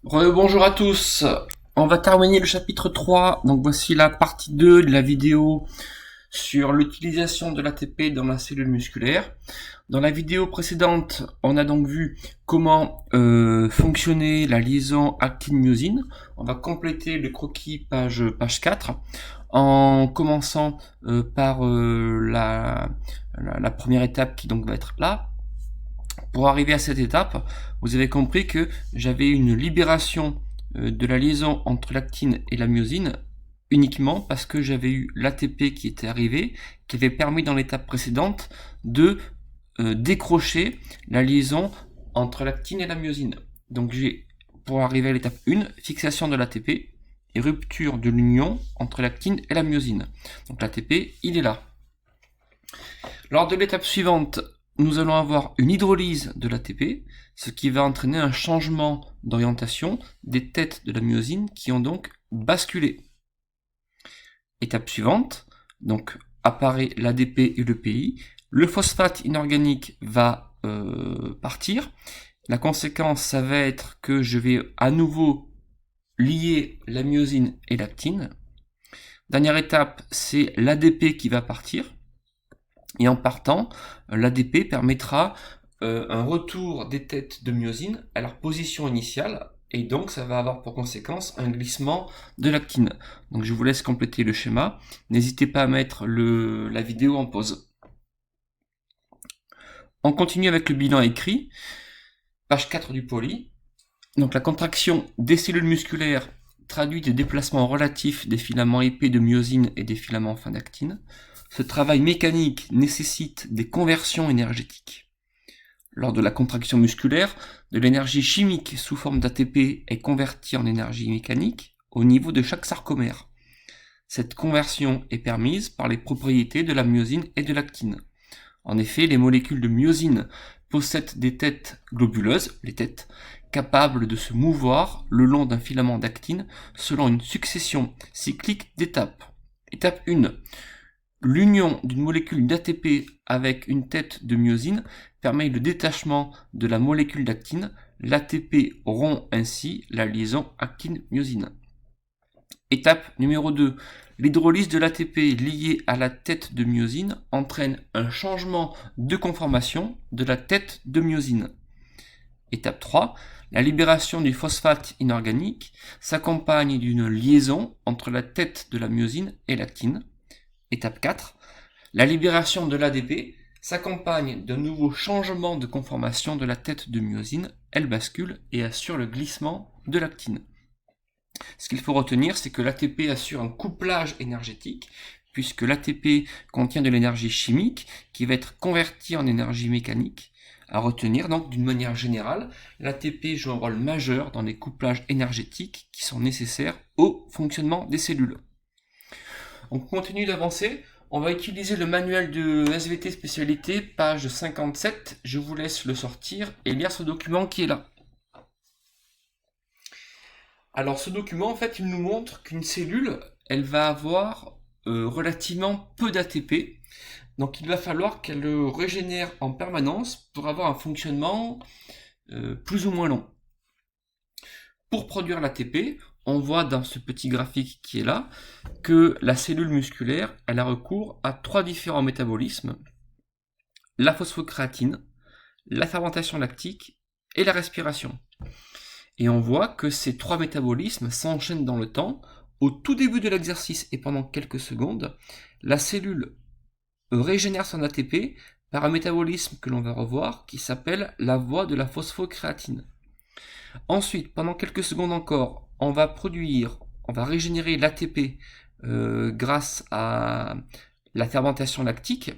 Bonjour à tous. On va terminer le chapitre 3. Donc voici la partie 2 de la vidéo sur l'utilisation de l'ATP dans la cellule musculaire. Dans la vidéo précédente, on a donc vu comment fonctionnait la liaison actine-myosine. On va compléter le croquis page 4 en commençant par la première étape qui donc va être là. Pour arriver à cette étape, vous avez compris que j'avais une libération de la liaison entre l'actine et la myosine uniquement parce que j'avais eu l'ATP qui était arrivé, qui avait permis dans l'étape précédente de décrocher la liaison entre l'actine et la myosine. Donc j'ai, pour arriver à l'étape 1, fixation de l'ATP et rupture de l'union entre l'actine et la myosine. Donc l'ATP, il est là. Lors de l'étape suivante, nous allons avoir une hydrolyse de l'ATP, ce qui va entraîner un changement d'orientation des têtes de la myosine qui ont donc basculé. Étape suivante, donc apparaît l'ADP et le PI, le phosphate inorganique va partir. La conséquence, ça va être que je vais à nouveau lier la myosine et l'actine. Dernière étape, c'est l'ADP qui va partir. Et en partant, l'ADP permettra un retour des têtes de myosine à leur position initiale, et donc ça va avoir pour conséquence un glissement de l'actine. Donc je vous laisse compléter le schéma. N'hésitez pas à mettre la vidéo en pause. On continue avec le bilan écrit. Page 4 du poly. Donc la contraction des cellules musculaires traduit des déplacements relatifs des filaments épais de myosine et des filaments fins d'actine. Ce travail mécanique nécessite des conversions énergétiques. Lors de la contraction musculaire, de l'énergie chimique sous forme d'ATP est convertie en énergie mécanique au niveau de chaque sarcomère. Cette conversion est permise par les propriétés de la myosine et de l'actine. En effet, les molécules de myosine possèdent des têtes globuleuses, les têtes, capables de se mouvoir le long d'un filament d'actine selon une succession cyclique d'étapes. Étape 1. L'union d'une molécule d'ATP avec une tête de myosine permet le détachement de la molécule d'actine. L'ATP rompt ainsi la liaison actine-myosine. Étape numéro 2. L'hydrolyse de l'ATP liée à la tête de myosine entraîne un changement de conformation de la tête de myosine. Étape 3. La libération du phosphate inorganique s'accompagne d'une liaison entre la tête de la myosine et l'actine. Étape 4. La libération de l'ADP s'accompagne d'un nouveau changement de conformation de la tête de myosine. Elle bascule et assure le glissement de l'actine. Ce qu'il faut retenir, c'est que l'ATP assure un couplage énergétique, puisque l'ATP contient de l'énergie chimique qui va être convertie en énergie mécanique. À retenir donc d'une manière générale, l'ATP joue un rôle majeur dans les couplages énergétiques qui sont nécessaires au fonctionnement des cellules. On continue d'avancer. On va utiliser le manuel de SVT spécialité, page 57. Je vous laisse le sortir et lire ce document qui est là. Alors ce document, en fait, il nous montre qu'une cellule, elle va avoir relativement peu d'ATP. Donc il va falloir qu'elle le régénère en permanence pour avoir un fonctionnement plus ou moins long. Pour produire l'ATP, on voit dans ce petit graphique qui est là que la cellule musculaire, elle a recours à 3 différents métabolismes: la phosphocréatine, la fermentation lactique et la respiration. Et on voit que ces 3 métabolismes s'enchaînent dans le temps. Au tout début de l'exercice et pendant quelques secondes, la cellule régénère son ATP par un métabolisme que l'on va revoir qui s'appelle la voie de la phosphocréatine. Ensuite, pendant quelques secondes encore, on va régénérer l'ATP grâce à la fermentation lactique.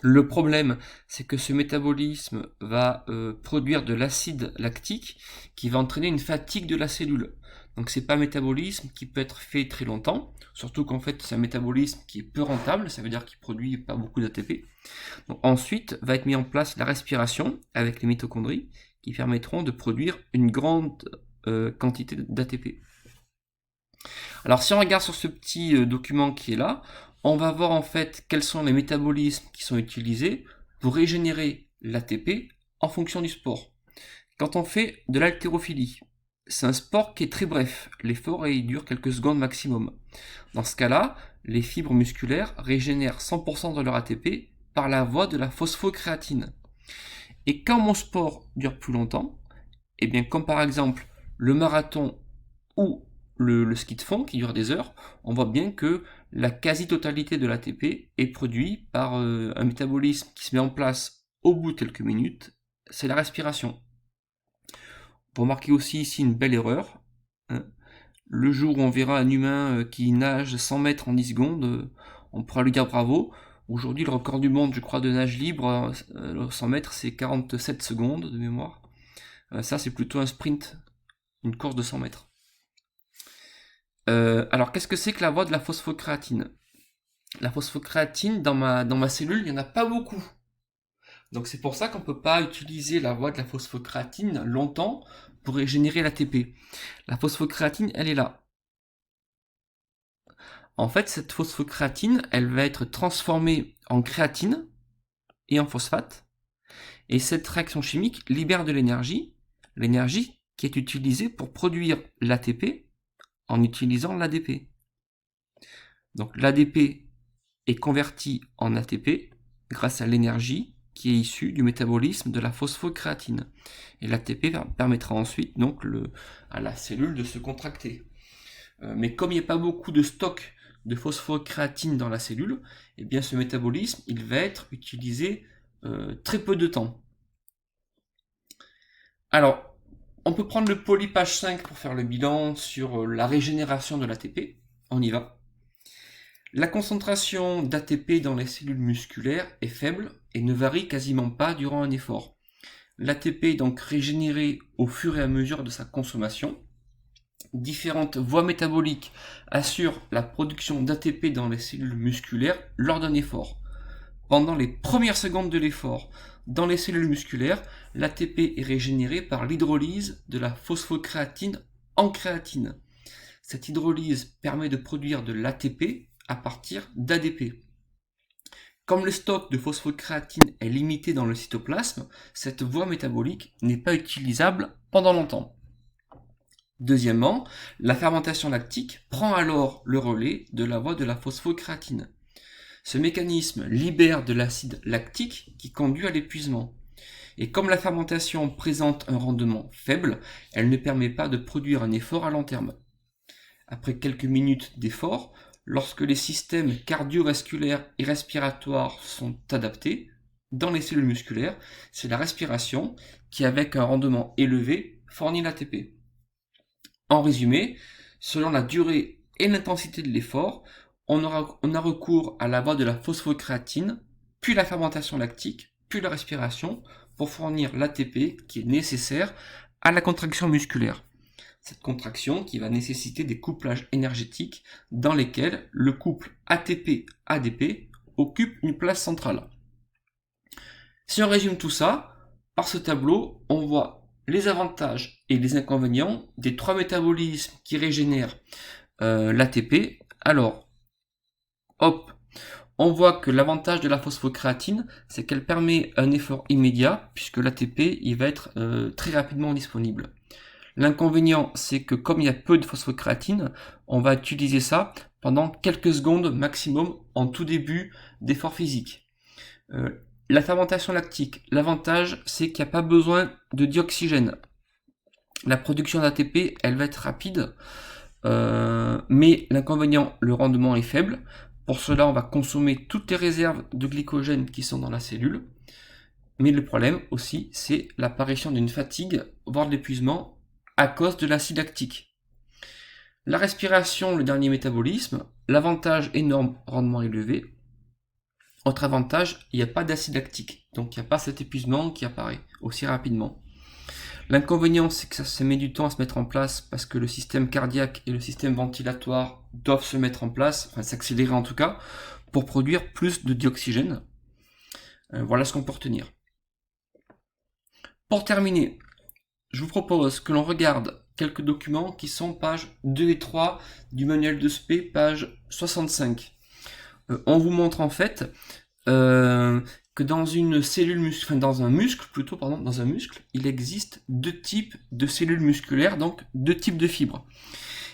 Le problème, c'est que ce métabolisme va produire de l'acide lactique qui va entraîner une fatigue de la cellule. Donc c'est pas un métabolisme qui peut être fait très longtemps, surtout qu'en fait c'est un métabolisme qui est peu rentable, ça veut dire qu'il produit pas beaucoup d'ATP. Ensuite va être mis en place la respiration avec les mitochondries qui permettront de produire une grande quantité d'ATP. Alors si on regarde sur ce petit document qui est là, on va voir en fait quels sont les métabolismes qui sont utilisés pour régénérer l'ATP en fonction du sport. Quand on fait de l'haltérophilie, c'est un sport qui est très bref. L'effort il dure quelques secondes maximum. Dans ce cas-là, les fibres musculaires régénèrent 100% de leur ATP par la voie de la phosphocréatine. Et quand mon sport dure plus longtemps, et bien comme par exemple le marathon ou le ski de fond qui dure des heures, on voit bien que la quasi-totalité de l'ATP est produite par un métabolisme qui se met en place au bout de quelques minutes, c'est la respiration. Vous remarquez aussi ici une belle erreur. Le jour où on verra un humain qui nage 100 mètres en 10 secondes, on pourra lui dire bravo. Aujourd'hui, le record du monde, je crois, de nage libre, 100 mètres, c'est 47 secondes de mémoire. Ça, c'est plutôt un sprint, une course de 100 mètres. Alors, qu'est-ce que c'est que la voie de la phosphocréatine? La phosphocréatine, dans ma cellule, il n'y en a pas beaucoup. Donc c'est pour ça qu'on ne peut pas utiliser la voie de la phosphocréatine longtemps pour régénérer l'ATP. La phosphocréatine, elle est là. En fait, cette phosphocréatine, elle va être transformée en créatine et en phosphate. Et cette réaction chimique libère de l'énergie qui est utilisée pour produire l'ATP en utilisant l'ADP. Donc l'ADP est converti en ATP grâce à l'énergie qui est issue du métabolisme de la phosphocréatine. Et l'ATP permettra ensuite donc à la cellule de se contracter. Mais comme il n'y a pas beaucoup de stock de phosphocréatine dans la cellule, eh bien ce métabolisme il va être utilisé très peu de temps. Alors, on peut prendre le poly page 5 pour faire le bilan sur la régénération de l'ATP. On y va. La concentration d'ATP dans les cellules musculaires est faible et ne varie quasiment pas durant un effort. L'ATP est donc régénéré au fur et à mesure de sa consommation. Différentes voies métaboliques assurent la production d'ATP dans les cellules musculaires lors d'un effort. Pendant les premières secondes de l'effort, dans les cellules musculaires, l'ATP est régénéré par l'hydrolyse de la phosphocréatine en créatine. Cette hydrolyse permet de produire de l'ATP à partir d'ADP. Comme le stock de phosphocréatine est limité dans le cytoplasme, cette voie métabolique n'est pas utilisable pendant longtemps. Deuxièmement, la fermentation lactique prend alors le relais de la voie de la phosphocréatine. Ce mécanisme libère de l'acide lactique qui conduit à l'épuisement. Et comme la fermentation présente un rendement faible, elle ne permet pas de produire un effort à long terme. Après quelques minutes d'effort, lorsque les systèmes cardiovasculaires et respiratoires sont adaptés, dans les cellules musculaires, c'est la respiration qui, avec un rendement élevé, fournit l'ATP. En résumé, selon la durée et l'intensité de l'effort, on a recours à la voie de la phosphocréatine, puis la fermentation lactique, puis la respiration, pour fournir l'ATP qui est nécessaire à la contraction musculaire. Cette contraction qui va nécessiter des couplages énergétiques dans lesquels le couple ATP-ADP occupe une place centrale. Si on résume tout ça, par ce tableau, on voit les avantages et les inconvénients des trois métabolismes qui régénèrent l'ATP. Alors, hop, on voit que l'avantage de la phosphocréatine, c'est qu'elle permet un effort immédiat, puisque l'ATP il va être très rapidement disponible. L'inconvénient, c'est que comme il y a peu de phosphocréatine, on va utiliser ça pendant quelques secondes maximum en tout début d'effort physique. La fermentation lactique, l'avantage, c'est qu'il n'y a pas besoin de dioxygène. La production d'ATP, elle va être rapide, mais l'inconvénient, le rendement est faible. Pour cela, on va consommer toutes les réserves de glycogène qui sont dans la cellule. Mais le problème aussi, c'est l'apparition d'une fatigue, voire de l'épuisement, à cause de l'acide lactique. La respiration, le dernier métabolisme, l'avantage énorme, rendement élevé. Autre avantage, il n'y a pas d'acide lactique, donc il n'y a pas cet épuisement qui apparaît aussi rapidement. L'inconvénient, c'est que ça met du temps à se mettre en place parce que le système cardiaque et le système ventilatoire doivent se mettre en place, enfin s'accélérer en tout cas, pour produire plus de dioxygène. Voilà ce qu'on peut retenir. Pour terminer, je vous propose que l'on regarde quelques documents qui sont pages 2 et 3 du manuel de spé, page 65. On vous montre en fait que dans une cellule enfin dans un muscle plutôt, pardon, dans un muscle, il existe deux types de cellules musculaires, donc deux types de fibres.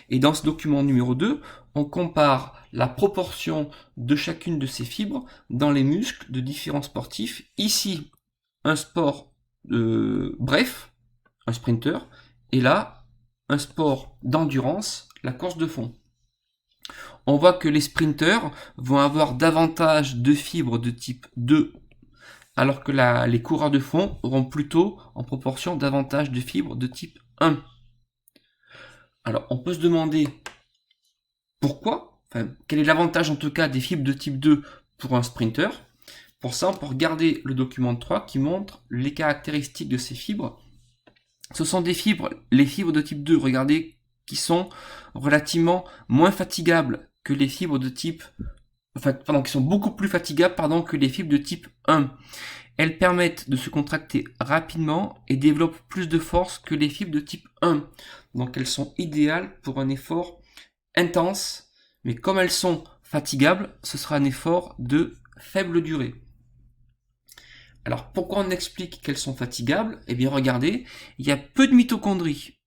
Et dans ce document numéro 2, on compare la proportion de chacune de ces fibres dans les muscles de différents sportifs. Ici, un sport bref, un sprinter, et là, un sport d'endurance, la course de fond. On voit que les sprinters vont avoir davantage de fibres de type 2, alors que les coureurs de fond auront plutôt en proportion davantage de fibres de type 1. Alors, on peut se demander pourquoi, enfin, quel est l'avantage en tout cas des fibres de type 2 pour un sprinter. Pour ça, on peut regarder le document 3 qui montre les caractéristiques de ces fibres. Ce sont des fibres, les fibres de type 2, regardez, qui sont relativement moins fatigables que les fibres de type, qui sont beaucoup plus fatigables, que les fibres de type 1. Elles permettent de se contracter rapidement et développent plus de force que les fibres de type 1. Donc elles sont idéales pour un effort intense, mais comme elles sont fatigables, ce sera un effort de faible durée. Alors pourquoi on explique qu'elles sont fatigables? Eh bien regardez, il y a peu de mitochondries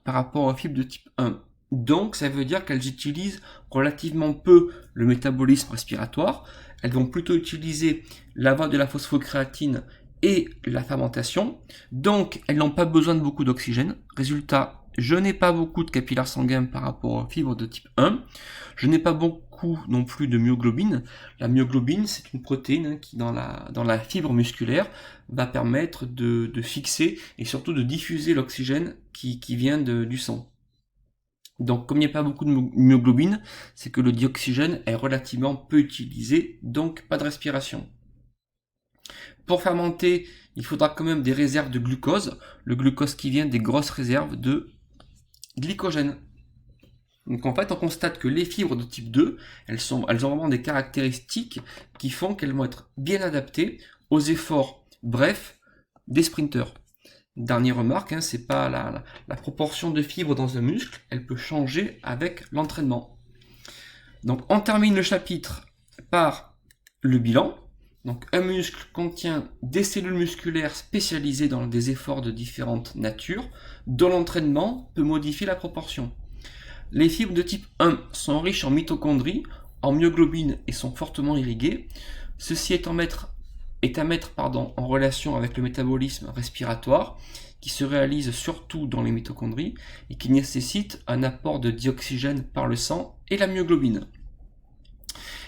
par rapport aux fibres de type 1. Donc ça veut dire qu'elles utilisent relativement peu le métabolisme respiratoire. Elles vont plutôt utiliser la voie de la phosphocréatine et la fermentation. Donc elles n'ont pas besoin de beaucoup d'oxygène. Résultat, je n'ai pas beaucoup de capillaires sanguins par rapport aux fibres de type 1. Je n'ai pas beaucoup non plus de myoglobine. La myoglobine, c'est une protéine qui, dans la fibre musculaire, va permettre de fixer et surtout de diffuser l'oxygène qui vient du sang. Donc, comme il n'y a pas beaucoup de myoglobine, c'est que le dioxygène est relativement peu utilisé, donc pas de respiration. Pour fermenter, il faudra quand même des réserves de glucose, le glucose qui vient des grosses réserves de glycogène. Donc en fait, on constate que les fibres de type 2, elles ont vraiment des caractéristiques qui font qu'elles vont être bien adaptées aux efforts brefs des sprinters. Dernière remarque, c'est pas la proportion de fibres dans un muscle, elle peut changer avec l'entraînement. Donc on termine le chapitre par le bilan. Donc un muscle contient des cellules musculaires spécialisées dans des efforts de différentes natures, dont l'entraînement peut modifier la proportion. Les fibres de type 1 sont riches en mitochondries, en myoglobine et sont fortement irriguées. Ceci est à mettre en relation avec le métabolisme respiratoire, qui se réalise surtout dans les mitochondries et qui nécessite un apport de dioxygène par le sang et la myoglobine.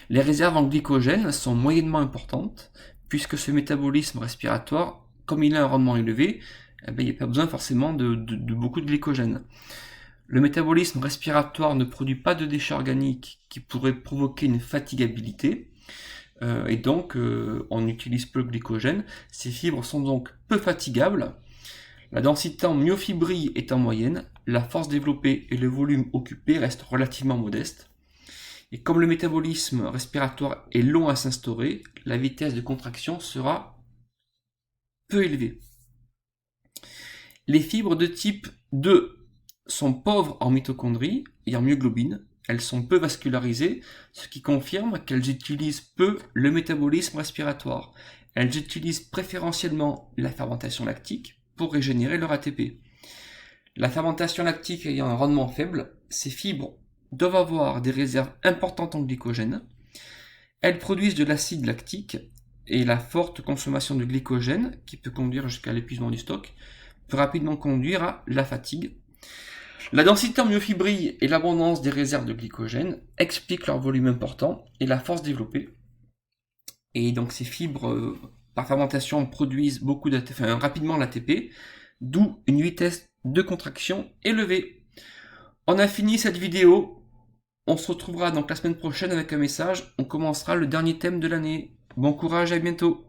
Les réserves en glycogène sont moyennement importantes, puisque ce métabolisme respiratoire, comme il a un rendement élevé, il n'y a pas besoin forcément de beaucoup de glycogène. Le métabolisme respiratoire ne produit pas de déchets organiques qui pourraient provoquer une fatigabilité, et donc on utilise peu le glycogène. Ces fibres sont donc peu fatigables. La densité en myofibrilles est en moyenne, la force développée et le volume occupé restent relativement modestes. Et comme le métabolisme respiratoire est long à s'instaurer, la vitesse de contraction sera peu élevée. Les fibres de type 2 sont pauvres en mitochondries et en myoglobine. Elles sont peu vascularisées, ce qui confirme qu'elles utilisent peu le métabolisme respiratoire. Elles utilisent préférentiellement la fermentation lactique pour régénérer leur ATP. La fermentation lactique ayant un rendement faible, ces fibres doivent avoir des réserves importantes en glycogène. Elles produisent de l'acide lactique et la forte consommation de glycogène, qui peut conduire jusqu'à l'épuisement du stock, peut rapidement conduire à la fatigue. La densité en myofibrilles et l'abondance des réserves de glycogène expliquent leur volume important et la force développée. Et donc ces fibres, par fermentation, produisent rapidement l'ATP, d'où une vitesse de contraction élevée. On a fini cette vidéo. On se retrouvera donc la semaine prochaine avec un message. On commencera le dernier thème de l'année. Bon courage, à bientôt.